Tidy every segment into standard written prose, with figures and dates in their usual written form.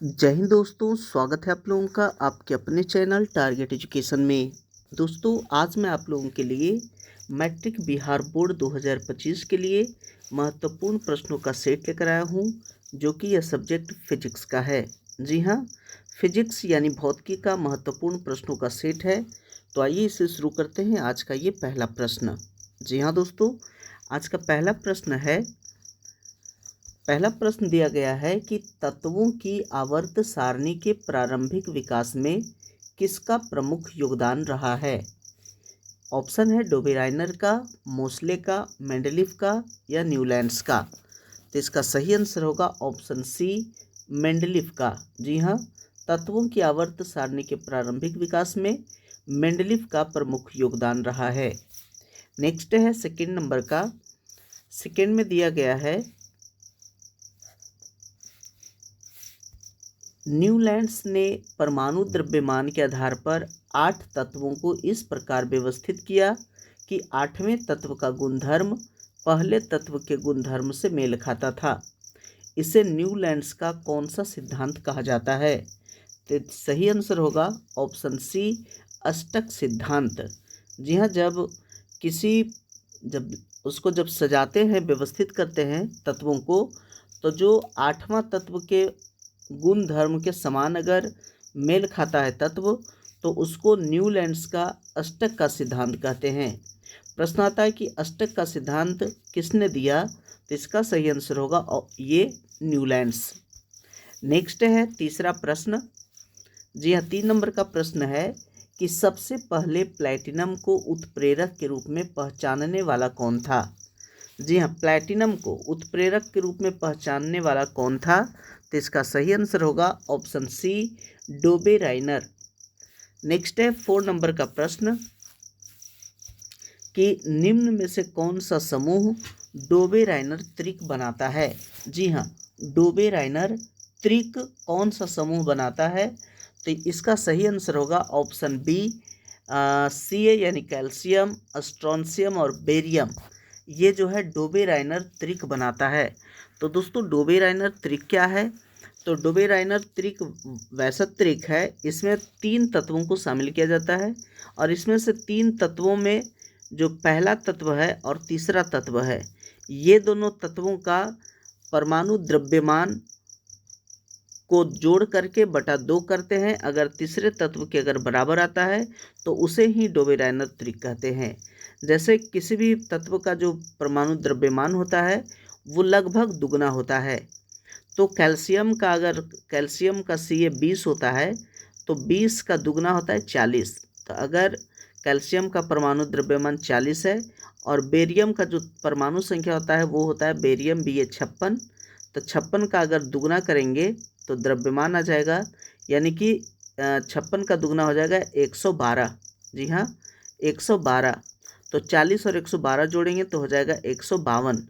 जय हिंद दोस्तों, स्वागत है आप लोगों का आपके अपने चैनल टारगेट एजुकेशन में। दोस्तों, आज मैं आप लोगों के लिए मैट्रिक बिहार बोर्ड 2025 के लिए महत्वपूर्ण प्रश्नों का सेट लेकर आया हूं, जो कि यह सब्जेक्ट फिजिक्स का है। जी हां, फिजिक्स यानी भौतिकी का महत्वपूर्ण प्रश्नों का सेट है। तो आइए इसे शुरू करते हैं। आज का ये पहला प्रश्न। जी हाँ दोस्तों, आज का पहला प्रश्न दिया गया है कि तत्वों की आवर्त सारणी के प्रारंभिक विकास में किसका प्रमुख योगदान रहा है। ऑप्शन है डोबेराइनर का, मोसले का, मेंडलीफ का या न्यूलैंड्स का। तो इसका सही आंसर होगा ऑप्शन सी, मेंडलीफ का। जी हाँ, तत्वों की आवर्त सारणी के प्रारंभिक विकास में मेंडलीफ का प्रमुख योगदान रहा है। नेक्स्ट है सेकंड नंबर का। सेकंड में दिया गया है न्यूलैंड्स ने परमाणु द्रव्यमान के आधार पर 8 तत्वों को इस प्रकार व्यवस्थित किया कि 8वें तत्व का गुणधर्म पहले तत्व के गुणधर्म से मेल खाता था। इसे न्यूलैंड्स का कौन सा सिद्धांत कहा जाता है। तो सही आंसर होगा ऑप्शन सी, अष्टक सिद्धांत। जी हाँ, जब सजाते हैं, व्यवस्थित करते हैं तत्वों को, तो जो 8वां तत्व के गुण धर्म के समान अगर मेल खाता है तत्व, तो उसको न्यूलैंड्स का अष्टक का सिद्धांत कहते हैं। प्रश्न आता है कि अष्टक का सिद्धांत किसने दिया। तो इसका सही आंसर होगा ये न्यूलैंड्स। नेक्स्ट है तीसरा प्रश्न। जी हाँ, 3 नंबर का प्रश्न है कि सबसे पहले प्लैटिनम को उत्प्रेरक के रूप में पहचानने वाला कौन था। जी हाँ, प्लैटिनम को उत्प्रेरक के रूप में पहचानने वाला कौन था। तो इसका सही आंसर होगा ऑप्शन सी, डोबेराइनर। नेक्स्ट है 4 नंबर का प्रश्न कि निम्न में से कौन सा समूह डोबेराइनर त्रिक बनाता है। जी हाँ, डोबेराइनर त्रिक कौन सा समूह बनाता है। तो इसका सही आंसर होगा ऑप्शन बी, सी ए यानी कैल्शियम, स्ट्रोंशियम और बेरियम। ये जो है डोबेराइनर त्रिक बनाता है। तो दोस्तों, डोबेराइनर त्रिक क्या है। तो डोबेराइनर त्रिक वैसा त्रिक है, इसमें 3 तत्वों को शामिल किया जाता है और इसमें से 3 तत्वों में जो पहला तत्व है और तीसरा तत्व है, ये दोनों तत्वों का परमाणु द्रव्यमान को जोड़ करके बटा 2 करते हैं। अगर तीसरे तत्व के अगर बराबर आता है तो उसे ही डोबेराइनर त्रिक कहते हैं। जैसे किसी भी तत्व का जो परमाणु द्रव्यमान होता है वो लगभग दुगना होता है। तो कैल्शियम का Ca 20 होता है, तो 20 का दुगना होता है 40। तो अगर कैल्शियम का परमाणु द्रव्यमान 40 है और बेरियम का जो परमाणु संख्या होता है वो होता है बेरियम Ba 56। तो 56 का अगर दुगना करेंगे तो द्रव्यमान आ जाएगा, यानी कि 56 का दुगना हो जाएगा 112। जी हाँ, 112। तो 40 और 112 जोड़ेंगे तो हो जाएगा 152।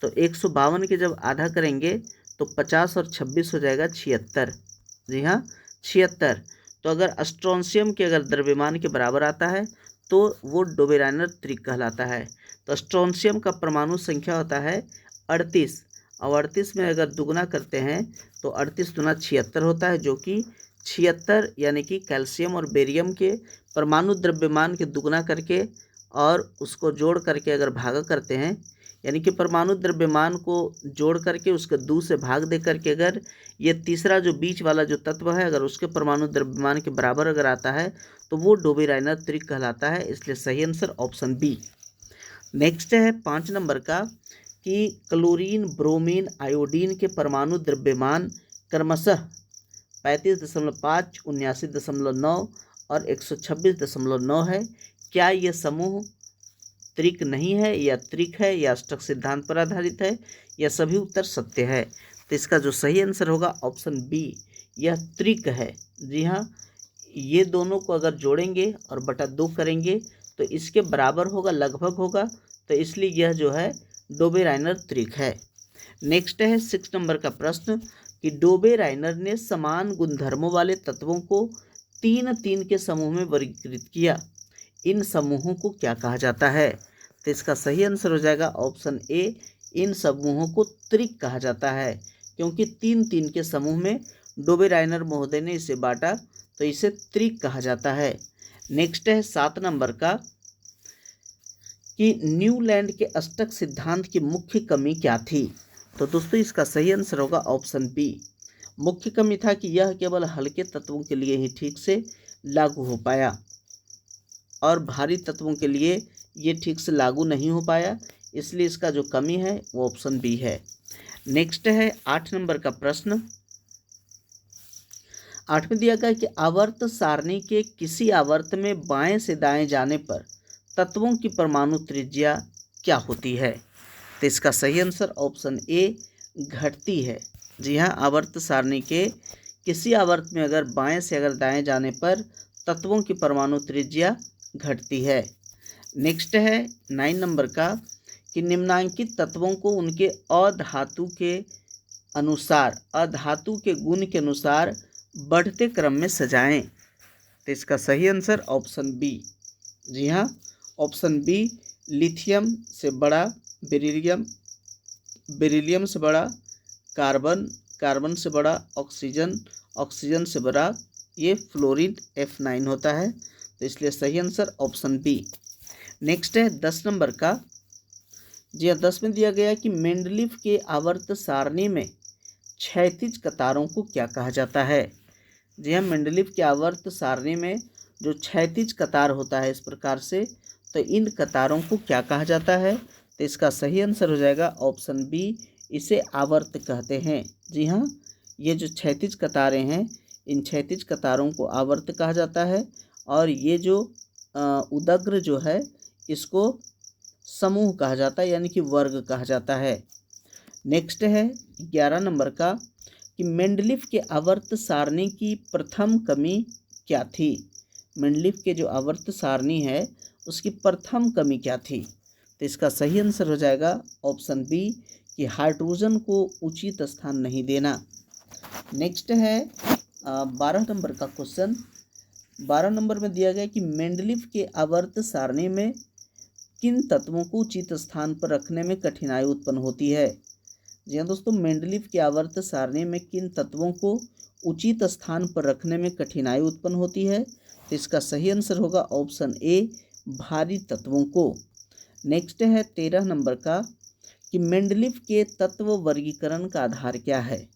तो 152 के जब आधा करेंगे तो 50 और 26 हो जाएगा 76। जी हाँ, 76। तो अगर स्ट्रोंशियम के अगर द्रव्यमान के बराबर आता है तो वो डोबेराइनर त्रिक कहलाता है। तो स्ट्रोंशियम का परमाणु संख्या होता है 38 और 38 में अगर दुगना करते हैं तो 38 दुना 76 होता है, जो कि 76 यानी कि कैल्शियम और बेरियम के परमाणु द्रव्यमान के दुगना करके और उसको जोड़ करके अगर भागा करते हैं, यानी कि परमाणु द्रव्यमान को जोड़ करके उसके 2 से भाग दे करके अगर ये तीसरा जो बीच वाला जो तत्व है अगर उसके परमाणु द्रव्यमान के बराबर अगर आता है तो वो डोबेराइनर त्रिक कहलाता है। इसलिए सही आंसर ऑप्शन बी। नेक्स्ट है 5 नंबर का कि क्लोरीन, ब्रोमीन, आयोडीन के परमाणु द्रव्यमान क्रमशः 35.5, 79.9 और 126.9 है। क्या ये समूह त्रिक नहीं है या त्रिक है या अष्टक सिद्धांत पर आधारित है या सभी उत्तर सत्य है। तो इसका जो सही आंसर होगा ऑप्शन बी, यह त्रिक है। जी हाँ, ये दोनों को अगर जोड़ेंगे और बटा 2 करेंगे तो इसके बराबर होगा, लगभग होगा। तो इसलिए यह जो है डोबेराइनर त्रिक है। नेक्स्ट है 6 नंबर का प्रश्न कि डोबेराइनर ने समान गुणधर्मों वाले तत्वों को 3-3 के समूह में वर्गीकृत किया। इन समूहों को क्या कहा जाता है। तो इसका सही आंसर हो जाएगा ऑप्शन ए, इन समूहों को त्रिक कहा जाता है, क्योंकि 3-3 के समूह में डोबे राइनर महोदय ने इसे बांटा, तो इसे त्रिक कहा जाता है। नेक्स्ट है 7 नंबर का कि न्यूलैंड के अष्टक सिद्धांत की मुख्य कमी क्या थी। तो दोस्तों इसका सही आंसर होगा ऑप्शन बी। मुख्य कमी था कि यह केवल हल्के तत्वों के लिए ही ठीक से लागू हो पाया और भारी तत्वों के लिए ये ठीक से लागू नहीं हो पाया, इसलिए इसका जो कमी है वो ऑप्शन बी है। नेक्स्ट है 8 नंबर का प्रश्न। 8 में दिया गया कि आवर्त सारणी के किसी आवर्त में बाएं से दाएं जाने पर तत्वों की परमाणु त्रिज्या क्या होती है। तो इसका सही आंसर ऑप्शन ए घटती है। जी हाँ, आवर्त सारणी के किसी आवर्त में अगर बाएं से अगर दाएं जाने पर तत्वों की परमाणु त्रिज्या घटती है। नेक्स्ट है 9 नंबर का कि निम्नांकित तत्वों को उनके अधातु के अनुसार, अधातु के गुण के अनुसार बढ़ते क्रम में सजाएं। तो इसका सही आंसर ऑप्शन बी। जी हाँ, ऑप्शन बी लिथियम से बड़ा बेरिलियम, बेरिलियम से बड़ा कार्बन, कार्बन से बड़ा ऑक्सीजन, ऑक्सीजन से बड़ा ये फ्लोरीन F9 होता है। तो इसलिए सही आंसर ऑप्शन बी। नेक्स्ट है 10 नंबर का। जी हाँ, 10 में दिया गया कि मेंडलीफ के आवर्त सारणी में क्षैतिज कतारों को क्या कहा जाता है। जी हाँ, मेंडलीफ के आवर्त सारणी में जो क्षैतिज कतार होता है इस प्रकार से, तो इन कतारों को क्या कहा जाता है। तो इसका सही आंसर हो जाएगा ऑप्शन बी, इसे आवर्त कहते हैं। जी हाँ, ये जो क्षैतिज कतारें हैं इन क्षैतिज कतारों को आवर्त कहा जाता है और ये जो उदग्र जो है इसको समूह कहा जाता है, यानी कि वर्ग कहा जाता है। नेक्स्ट है 11 नंबर का कि मेंडलीफ के आवर्त सारणी की प्रथम कमी क्या थी। मेंडलीफ के जो आवर्त सारणी है उसकी प्रथम कमी क्या थी। तो इसका सही आंसर हो जाएगा ऑप्शन बी कि हाइड्रोजन को उचित स्थान नहीं देना। नेक्स्ट है 12 नंबर का क्वेश्चन। 12 नंबर में दिया गया कि मेंडलीफ के आवर्त सारणी में किन तत्वों को उचित स्थान पर रखने में कठिनाई उत्पन्न होती है। जी हाँ दोस्तों, मेंडलीफ के आवर्त सारणी में किन तत्वों को उचित स्थान पर रखने में कठिनाई उत्पन्न होती है। तो इसका सही आंसर होगा ऑप्शन ए, भारी तत्वों को। नेक्स्ट है 13 नंबर का कि मेंडलीफ के तत्व वर्गीकरण का आधार क्या है।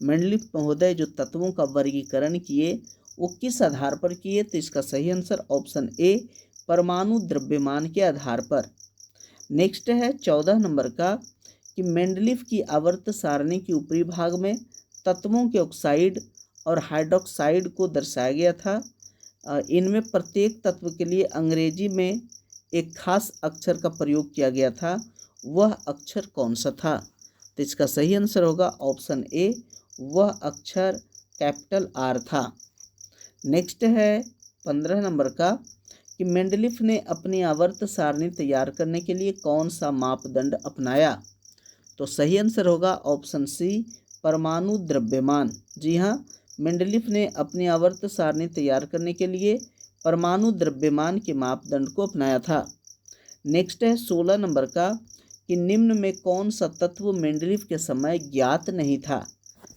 मेंडलीफ महोदय जो तत्वों का वर्गीकरण किए वो किस आधार पर किए। तो इसका सही आंसर ऑप्शन ए, परमाणु द्रव्यमान के आधार पर। नेक्स्ट है 14 नंबर का कि मेंडलीफ की आवर्त सारणी के ऊपरी भाग में तत्वों के ऑक्साइड और हाइड्रोक्साइड को दर्शाया गया था। इनमें प्रत्येक तत्व के लिए अंग्रेजी में एक खास अक्षर का प्रयोग किया गया था, वह अक्षर कौन सा था। तो इसका सही आंसर होगा ऑप्शन ए, वह अक्षर कैपिटल आर था। नेक्स्ट है 15 नंबर का कि मेंडलीफ ने अपनी आवर्त सारणी तैयार करने के लिए कौन सा मापदंड अपनाया। तो सही आंसर होगा ऑप्शन सी, परमाणु द्रव्यमान। जी हाँ, मेंडलीफ ने अपनी आवर्त सारणी तैयार करने के लिए परमाणु द्रव्यमान के मापदंड को अपनाया था। नेक्स्ट है 16 नंबर का कि निम्न में कौन सा तत्व मेंडलीफ के समय ज्ञात नहीं था।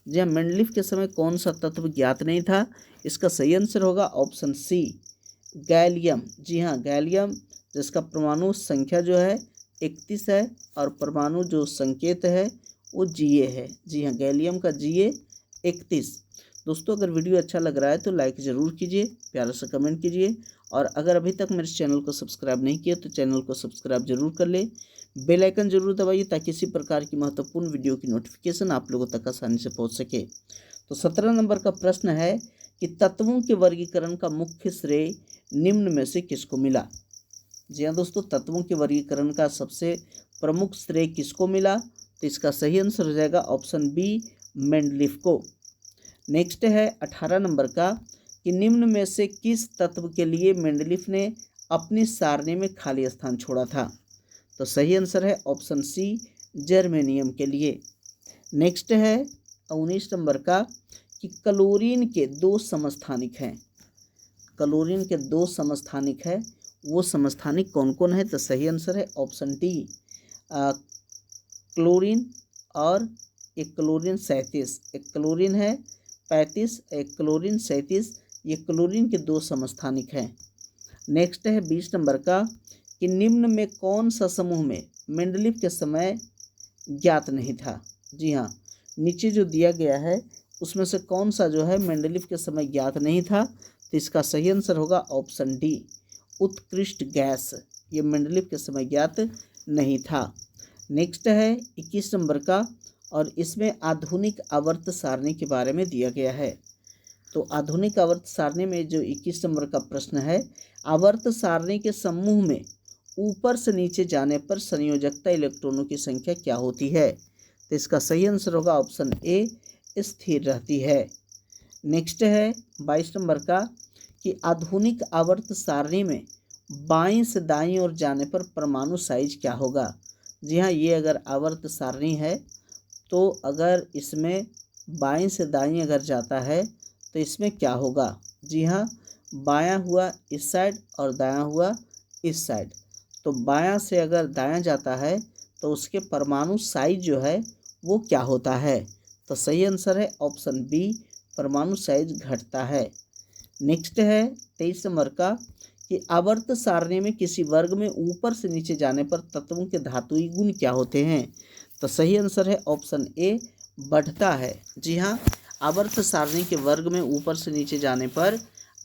जी हाँ, मेंडलीफ के समय कौन सा तत्व ज्ञात नहीं था। इसका सही आंसर होगा ऑप्शन सी, गैलियम। जी हाँ, गैलियम जिसका परमाणु संख्या जो है 31 है और परमाणु जो संकेत है वो Ga है। जी हाँ, गैलियम का Ga 31। दोस्तों अगर वीडियो अच्छा लग रहा है तो लाइक ज़रूर कीजिए, प्यारा सा कमेंट कीजिए और अगर अभी तक मेरे चैनल को सब्सक्राइब नहीं किया तो चैनल को सब्सक्राइब जरूर कर ले, बेल आइकन जरूर दबाइए ताकि इसी प्रकार की महत्वपूर्ण वीडियो की नोटिफिकेशन आप लोगों तक आसानी से पहुँच सके। तो 17 नंबर का प्रश्न है कि तत्वों के वर्गीकरण का मुख्य श्रेय निम्न में से किसको मिला। जी हाँ दोस्तों, तत्वों के वर्गीकरण का सबसे प्रमुख श्रेय किसको मिला। तो इसका सही आंसर हो जाएगा ऑप्शन बी, मेंडलीफ को। नेक्स्ट है 18 नंबर का कि निम्न में से किस तत्व के लिए मेंडलीफ ने अपनी सारणी में खाली स्थान छोड़ा था। तो सही आंसर है ऑप्शन सी, जर्मेनियम के लिए। नेक्स्ट है 19 नंबर का कि क्लोरीन के 2 समस्थानिक हैं। क्लोरीन के 2 समस्थानिक है, वो समस्थानिक कौन कौन है। तो सही आंसर है ऑप्शन डी, क्लोरीन और एक क्लोरीन 37, एक क्लोरीन है 35, एक क्लोरीन 37, ये क्लोरीन के 2 समस्थानिक हैं। नेक्स्ट है 20 नंबर का कि निम्न में कौन सा समूह में मेंडलीव के समय ज्ञात नहीं था। जी हाँ, नीचे जो दिया गया है उसमें से कौन सा जो है मेंडलीव के समय ज्ञात नहीं था, तो इसका सही आंसर होगा ऑप्शन डी, उत्कृष्ट गैस। ये मेंडलीव के समय ज्ञात नहीं था। नेक्स्ट है 21 नंबर का, और इसमें आधुनिक आवर्त सारणी के बारे में दिया गया है। तो आधुनिक आवर्त सारणी में जो 21 नंबर का प्रश्न है, आवर्त सारणी के समूह में ऊपर से नीचे जाने पर संयोजकता इलेक्ट्रॉनों की संख्या क्या होती है, तो इसका सही आंसर होगा ऑप्शन ए, स्थिर रहती है। नेक्स्ट है 22 नंबर का कि आधुनिक आवर्त सारणी में बाईं से दाईं ओर जाने पर परमाणु साइज क्या होगा। जी हाँ, ये अगर आवर्त सारणी है तो अगर इसमें बाईं से दाईं अगर जाता है तो इसमें क्या होगा। जी हाँ, बायां हुआ इस साइड और दायां हुआ इस साइड, तो बायां से अगर दायां जाता है तो उसके परमाणु साइज जो है वो क्या होता है, तो सही आंसर है ऑप्शन बी, परमाणु साइज घटता है। नेक्स्ट है 23 नंबर का कि आवर्त सारणी में किसी वर्ग में ऊपर से नीचे जाने पर तत्वों के धातुई गुण क्या होते हैं, तो सही आंसर है ऑप्शन ए, बढ़ता है। जी हाँ, आवर्त सारणी के वर्ग में ऊपर से नीचे जाने पर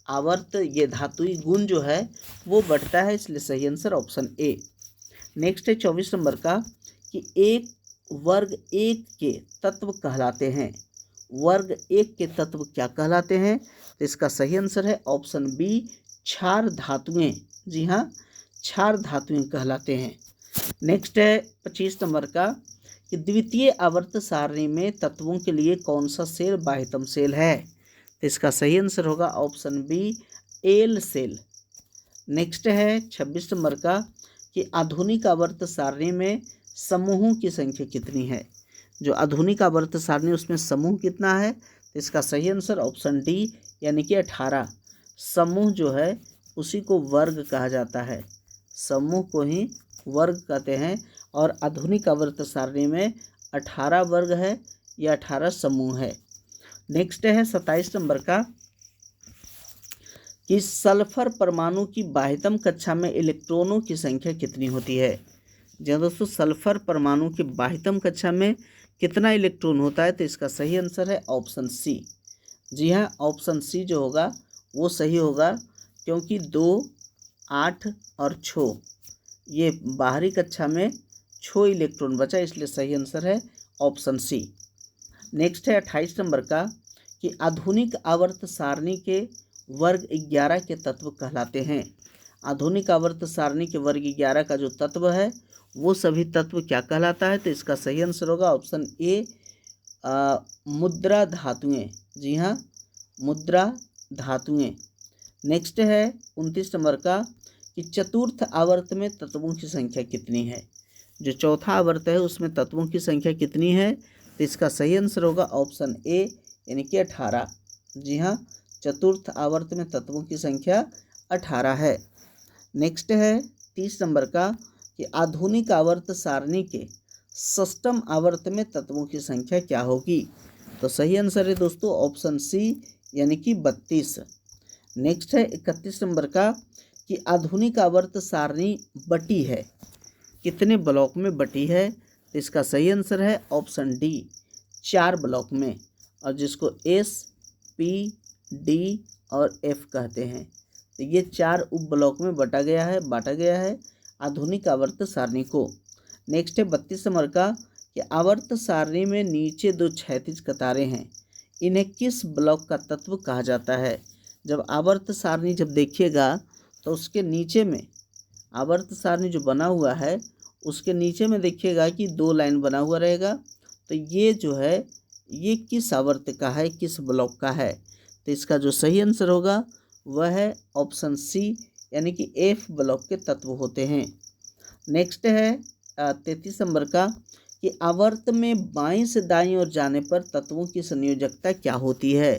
आवर्त ये धातुई गुण जो है वो बढ़ता है, इसलिए सही आंसर ऑप्शन ए। नेक्स्ट है 24 नंबर का कि एक वर्ग एक के तत्व कहलाते हैं। वर्ग एक के तत्व क्या कहलाते हैं, तो इसका सही आंसर है ऑप्शन बी, क्षार धातुएं। जी हाँ, क्षार धातुएं कहलाते हैं। नेक्स्ट है 25 नंबर का कि द्वितीय आवर्त सारणी में तत्वों के लिए कौन सा सेल बाह्यतम सेल है, तो इसका सही आंसर होगा option B, L cell. Next है 26 नंबर का कि आधुनिक आवर्त सारणी में समूहों की संख्या कितनी है। जो आधुनिक आवर्त सारणी उसमें समूह कितना है, तो इसका सही आंसर ऑप्शन डी, यानी कि 18। समूह जो है उसी को वर्ग कहा जाता है, समूह को ही वर्ग कहते हैं, और आधुनिक आवर्त सारणी में 18 वर्ग है या 18 समूह है। नेक्स्ट है 27 नंबर का कि सल्फर परमाणु की बाह्यतम कक्षा में इलेक्ट्रॉनों की संख्या कितनी होती है। जी दोस्तों, सल्फर परमाणु की बाह्यतम कक्षा में कितना इलेक्ट्रॉन होता है, तो इसका सही आंसर है ऑप्शन सी। जी हाँ, ऑप्शन सी जो होगा वो सही होगा, क्योंकि 2, 8 और 6 ये बाहरी कक्षा में 6 इलेक्ट्रॉन बचा, इसलिए सही आंसर है ऑप्शन सी। नेक्स्ट है 28 नंबर का कि आधुनिक आवर्त सारणी के वर्ग 11 के तत्व कहलाते हैं। आधुनिक आवर्त सारणी के वर्ग 11 का जो तत्व है वो सभी तत्व क्या कहलाता है, तो इसका सही आंसर होगा ऑप्शन ए, मुद्रा धातुएं। जी हाँ, मुद्रा धातुएं। नेक्स्ट है 29 नंबर का कि चतुर्थ आवर्त में तत्वों की संख्या कितनी है। जो चौथा आवर्त है उसमें तत्वों की संख्या कितनी है, तो इसका सही आंसर होगा ऑप्शन ए, यानी कि 18। जी हाँ, चतुर्थ आवर्त में तत्वों की संख्या 18 है। नेक्स्ट है 30 नंबर का कि आधुनिक आवर्त सारणी के षष्ठम आवर्त में तत्वों की संख्या क्या होगी, तो सही आंसर है दोस्तों ऑप्शन सी, यानी कि 32। नेक्स्ट है 31 नंबर का कि आधुनिक आवर्त सारणी बटी है, कितने ब्लॉक में बटी है, तो इसका सही आंसर है ऑप्शन डी, 4 ब्लॉक में, और जिसको एस, पी, डी और एफ कहते हैं। तो ये 4 उप ब्लॉक में बांटा गया है आधुनिक आवर्त सारणी को। नेक्स्ट है 32 नंबर का कि आवर्त सारणी में नीचे 2 क्षैतिज कतारें हैं, इन्हें किस ब्लॉक का तत्व कहा जाता है। जब आवर्त सारणी जब देखिएगा तो उसके नीचे में आवर्त सारणी जो बना हुआ है उसके नीचे में देखिएगा कि 2 लाइन बना हुआ रहेगा, तो ये जो है ये किस आवर्त का है, किस ब्लॉक का है, तो इसका जो सही आंसर होगा वह है ऑप्शन सी, यानी कि एफ ब्लॉक के तत्व होते हैं। नेक्स्ट है 33 नंबर का कि आवर्त में बाईं से दाईं ओर जाने पर तत्वों की संयोजकता क्या होती है,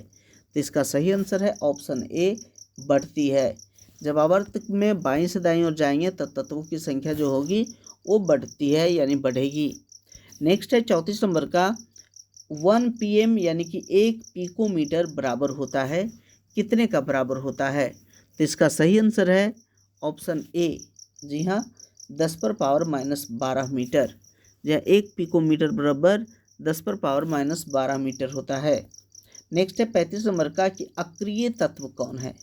तो इसका सही आंसर है ऑप्शन ए, बढ़ती है। जब आवर्त में बाईं से दाईं ओर जाएंगे तो तत्वों की संख्या जो होगी वो बढ़ती है, यानी बढ़ेगी। नेक्स्ट है 34 नंबर का 1 pm यानी कि 1 पिकोमीटर बराबर होता है कितने का बराबर होता है? तो इसका सही आंसर है ऑप्शन ए। जी हाँ, 10⁻⁻12 मीटर। जहाँ 1 पिकोमीटर बराबर 10⁻⁻12 मीटर होता है। नेक्स्ट है 35 नंबर का कि अक्रिय तत्व कौन है?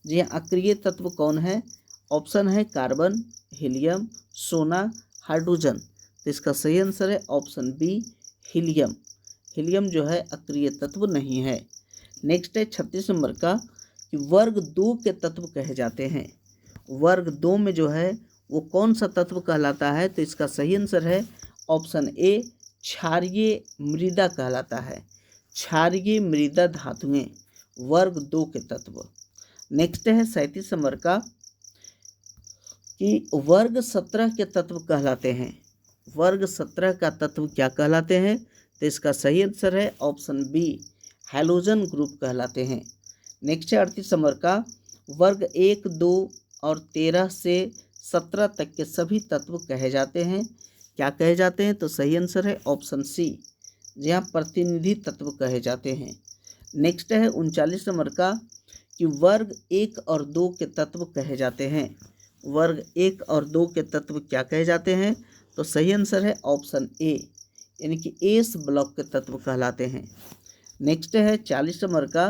जी हाँ, अक्रिय तत्व कौन है? ऑप्शन है कार्बन, हीलियम, सोना, हाइड्रोजन। तो इसका सही आंसर है ऑप्शन बी, हीलियम। हीलियम जो है अक्रिय तत्व नहीं है। नेक्स्ट है 36 नंबर का कि वर्ग 2 के तत्व कहे जाते हैं। वर्ग 2 में जो है वो कौन सा तत्व कहलाता है? तो इसका सही आंसर है ऑप्शन ए, क्षारीय मृदा कहलाता है। क्षारीय मृदा धातुएं वर्ग 2 के तत्व। नेक्स्ट है 37 नंबर का कि वर्ग 17 के तत्व कहलाते हैं। वर्ग 17 का तत्व क्या कहलाते हैं? तो इसका सही आंसर है ऑप्शन बी, हैलोजन ग्रुप कहलाते हैं। नेक्स्ट है 38 नंबर का वर्ग 1, 2 और 13 से 17 तक के सभी तत्व कहे जाते हैं। क्या कहे जाते हैं? तो सही आंसर है ऑप्शन सी, जहाँ प्रतिनिधि तत्व कहे जाते हैं। नेक्स्ट है 39 नंबर का कि वर्ग 1 और 2 के तत्व कहे जाते हैं। वर्ग 1 और 2 के तत्व क्या कहे जाते हैं? तो सही आंसर है ऑप्शन ए, यानी कि एस ब्लॉक के तत्व कहलाते हैं। नेक्स्ट है 40 नंबर का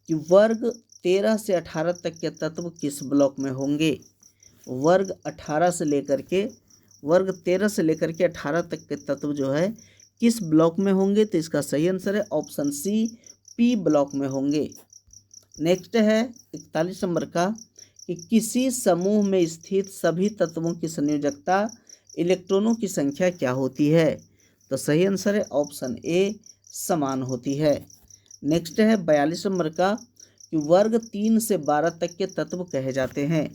कि वर्ग 13 से 18 तक के तत्व किस ब्लॉक में होंगे? वर्ग 13 से लेकर के 18 तक के तत्व जो है किस ब्लॉक में होंगे? तो इसका सही आंसर है ऑप्शन सी, पी ब्लॉक में होंगे। नेक्स्ट है 41 नंबर का कि किसी समूह में स्थित सभी तत्वों की संयोजकता इलेक्ट्रॉनों की संख्या क्या होती है? तो सही आंसर है ऑप्शन ए, समान होती है। नेक्स्ट है 42 नंबर का कि वर्ग 3 से 12 तक के तत्व कहे जाते हैं।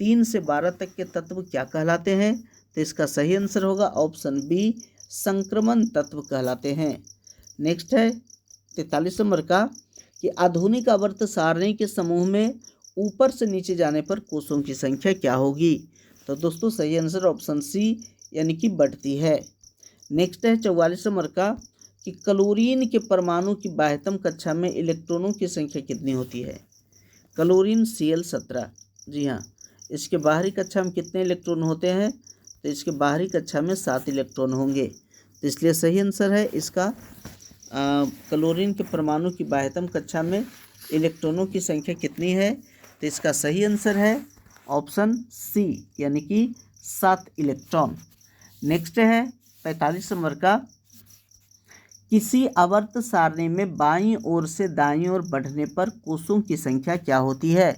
3 से 12 तक के तत्व क्या कहलाते हैं? तो इसका सही आंसर होगा ऑप्शन बी, संक्रमण तत्व कहलाते हैं। नेक्स्ट है 43 नंबर का कि आधुनिक आवर्त सारणी के समूह में ऊपर से नीचे जाने पर कोषों की संख्या क्या होगी? तो दोस्तों सही आंसर ऑप्शन सी, यानी कि बढ़ती है। नेक्स्ट है 44 नंबर का कि क्लोरीन के परमाणु की बाह्यतम कक्षा में इलेक्ट्रॉनों की संख्या कितनी होती है? Chlorine Cl17। जी हाँ, इसके बाहरी कक्षा में कितने इलेक्ट्रॉन होते हैं? तो इसके बाहरी कक्षा में 7 इलेक्ट्रॉन होंगे। तो इसलिए सही आंसर है इसका क्लोरीन के परमाणु की बाह्यतम कक्षा में इलेक्ट्रॉनों की संख्या कितनी है? तो इसका सही आंसर है ऑप्शन सी, यानी कि 7 इलेक्ट्रॉन। नेक्स्ट है 45 नंबर का किसी आवर्त सारणी में बाईं ओर से दाईं ओर बढ़ने पर कोषों की संख्या क्या होती है?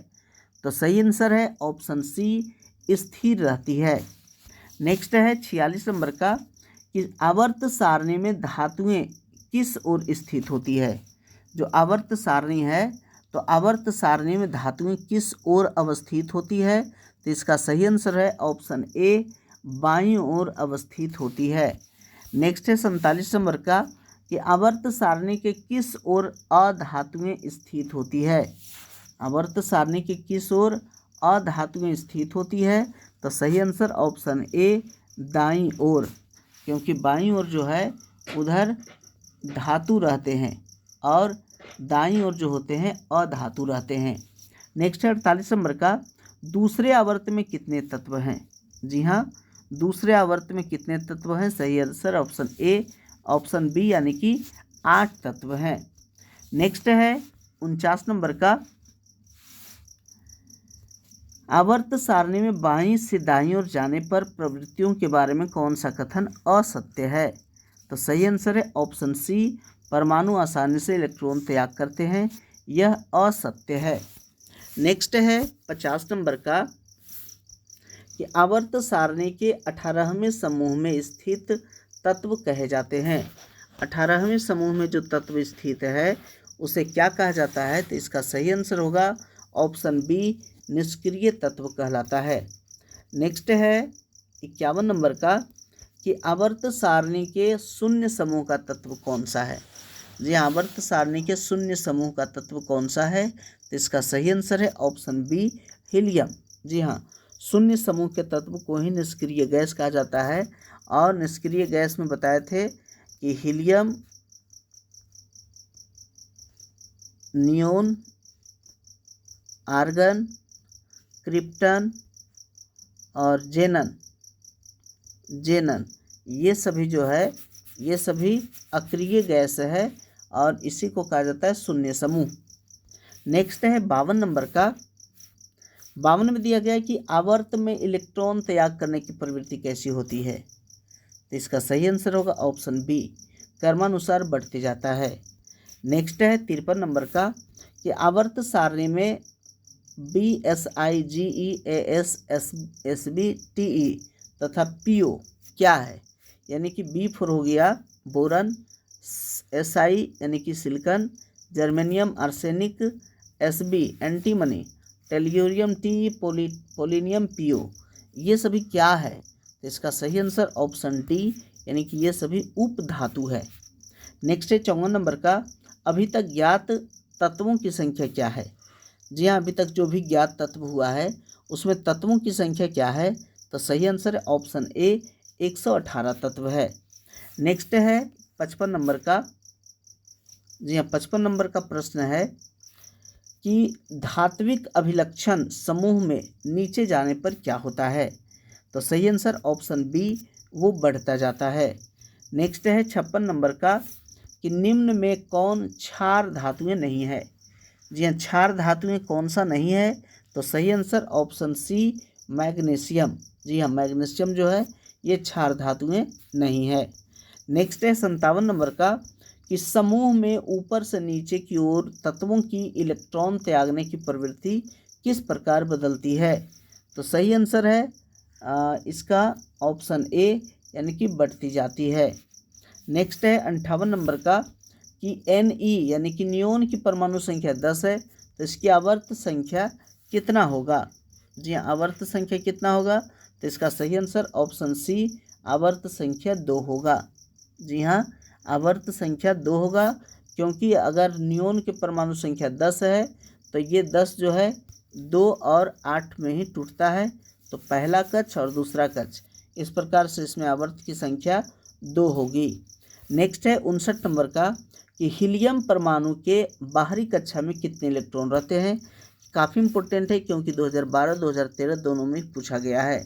तो सही आंसर है ऑप्शन सी, स्थिर रहती है। नेक्स्ट है 46 नंबर का कि आवर्त सारणी में धातुएं किस ओर स्थित होती है? जो आवर्त सारणी है तो आवर्त सारणी में धातुएं किस ओर अवस्थित होती है? तो इसका सही आंसर है ऑप्शन ए, बाईं ओर अवस्थित होती है। नेक्स्ट है 47 नंबर का कि आवर्त सारणी के किस ओर अधातुएं स्थित होती है? आवर्त सारणी के किस ओर अधातुएं स्थित होती है? तो सही आंसर ऑप्शन ए, दाईं ओर, क्योंकि बाईं ओर जो है उधर धातु रहते हैं और दाईं ओर जो होते हैं अधातु रहते हैं। नेक्स्ट है 48 नंबर का दूसरे आवर्त में कितने तत्व हैं? जी हाँ, दूसरे आवर्त में कितने तत्व हैं? सही answer option A, option B, यानी कि 8 तत्व हैं। नेक्स्ट है 49 नंबर का आवर्त सारणी में बाईं से दाईं ओर जाने पर प्रवृत्तियों के बारे में कौन सा कथन असत्य है? तो सही आंसर है ऑप्शन सी, परमाणु आसानी से इलेक्ट्रॉन त्याग करते हैं, यह असत्य है। नेक्स्ट है 50 नंबर का कि आवर्त सारणी के 18वें समूह में स्थित तत्व कहे जाते हैं। 18वें समूह में जो तत्व स्थित है उसे क्या कहा जाता है? तो इसका सही आंसर होगा ऑप्शन बी, निष्क्रिय तत्व कहलाता है। नेक्स्ट है 51 नंबर का कि आवर्त सारणी के शून्य समूह का तत्व कौन सा है? जी हाँ, आवर्त सारणी के शून्य समूह का तत्व कौन सा है? तो इसका सही आंसर है ऑप्शन बी, हीलियम। जी हाँ, शून्य समूह के तत्व को ही निष्क्रिय गैस कहा जाता है और निष्क्रिय गैस में बताए थे कि हीलियम नियोन, आर्गन, क्रिप्टन और जेनन ये सभी जो है ये सभी अक्रिय गैस है और इसी को कहा जाता है शून्य समूह। नेक्स्ट है 52 नंबर का। 52 में दिया गया है कि आवर्त में इलेक्ट्रॉन त्याग करने की प्रवृत्ति कैसी होती है। तो इसका सही आंसर होगा ऑप्शन बी, क्रमानुसार बढ़ते जाता है। नेक्स्ट है 53 नंबर का कि आवर्त सारणी में BSIGEAS तथा PO क्या है। यानी कि B4 हो गया बोरन, SI यानी कि silicon, germanium arsenic, SB antimony, tellurium TE polonium PO ये सभी क्या है। तो इसका सही आंसर ऑप्शन डी यानी कि ये सभी उप धातु है। नेक्स्ट है 54 नंबर का, अभी तक ज्ञात तत्वों की संख्या क्या है। जी हाँ, अभी तक जो भी ज्ञात तत्व हुआ है उसमें तत्वों की संख्या क्या है। तो सही आंसर है ऑप्शन ए 118 तत्व है। नेक्स्ट है 55 नंबर का। जी हाँ, 55 नंबर का प्रश्न है कि धात्विक अभिलक्षण समूह में नीचे जाने पर क्या होता है। तो सही आंसर ऑप्शन बी, वो बढ़ता जाता है। नेक्स्ट है 56 नंबर का कि निम्न में कौन क्षार धातुएं नहीं है। जी हाँ, क्षार धातुएं कौन सा नहीं है। तो सही आंसर ऑप्शन सी, मैग्नीशियम। जी हाँ, मैग्नीशियम जो है ये क्षार धातुएं नहीं है। नेक्स्ट है 57 नंबर का कि समूह में ऊपर से नीचे की ओर तत्वों की इलेक्ट्रॉन त्यागने की प्रवृत्ति किस प्रकार बदलती है। तो सही आंसर है इसका ऑप्शन ए यानी कि बढ़ती जाती है। नेक्स्ट है 58 नंबर का कि Ne यानी कि नियोन की परमाणु संख्या 10 है तो इसकी आवर्त संख्या कितना होगा। जी हाँ, आवर्त संख्या कितना होगा। तो इसका सही आंसर ऑप्शन सी, आवर्त संख्या 2 होगा। जी हाँ, आवर्त संख्या 2 होगा क्योंकि अगर नियोन की परमाणु संख्या 10 है तो ये 10 जो है 2 और 8 में ही टूटता है। तो पहला कक्ष और दूसरा कक्ष, इस प्रकार से इसमें आवर्त की संख्या 2 होगी। नेक्स्ट है 59 नंबर का कि हीलियम परमाणु के बाहरी कक्षा में कितने इलेक्ट्रॉन रहते हैं। काफ़ी इंपॉर्टेंट है क्योंकि 2012-2013 दोनों में पूछा गया है।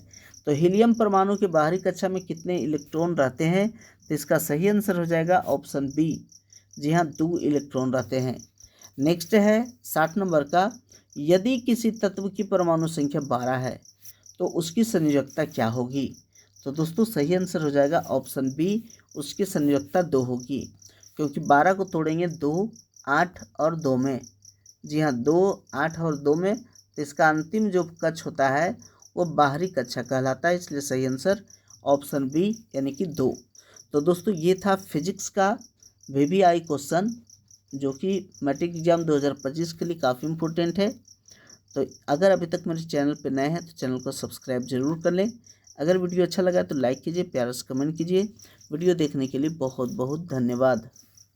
तो हीलियम परमाणु के बाहरी कक्षा में कितने इलेक्ट्रॉन रहते हैं। तो इसका सही आंसर हो जाएगा ऑप्शन बी। जी हाँ, 2 इलेक्ट्रॉन रहते हैं। नेक्स्ट है 60 नंबर का, यदि किसी तत्व की परमाणु संख्या 12 है तो उसकी संयोजकता क्या होगी। तो दोस्तों सही आंसर हो जाएगा ऑप्शन बी, उसकी संयोजकता 2 होगी क्योंकि 12 को तोड़ेंगे 2, 8 और 2 में। जी हाँ, 2, 8 और 2 में। तो इसका अंतिम जो कक्ष होता है वो बाहरी कक्षा कहलाता है, इसलिए सही आंसर ऑप्शन बी यानी कि 2। तो दोस्तों ये था फिजिक्स का VBI क्वेश्चन जो कि मैट्रिक एग्जाम 2025 के लिए काफ़ी इम्पोर्टेंट है। तो अगर अभी तक मेरे चैनल पर नए हैं तो चैनल को सब्सक्राइब जरूर कर लें। अगर वीडियो अच्छा लगा तो लाइक कीजिए, प्यारा से कमेंट कीजिए। वीडियो देखने के लिए बहुत बहुत धन्यवाद।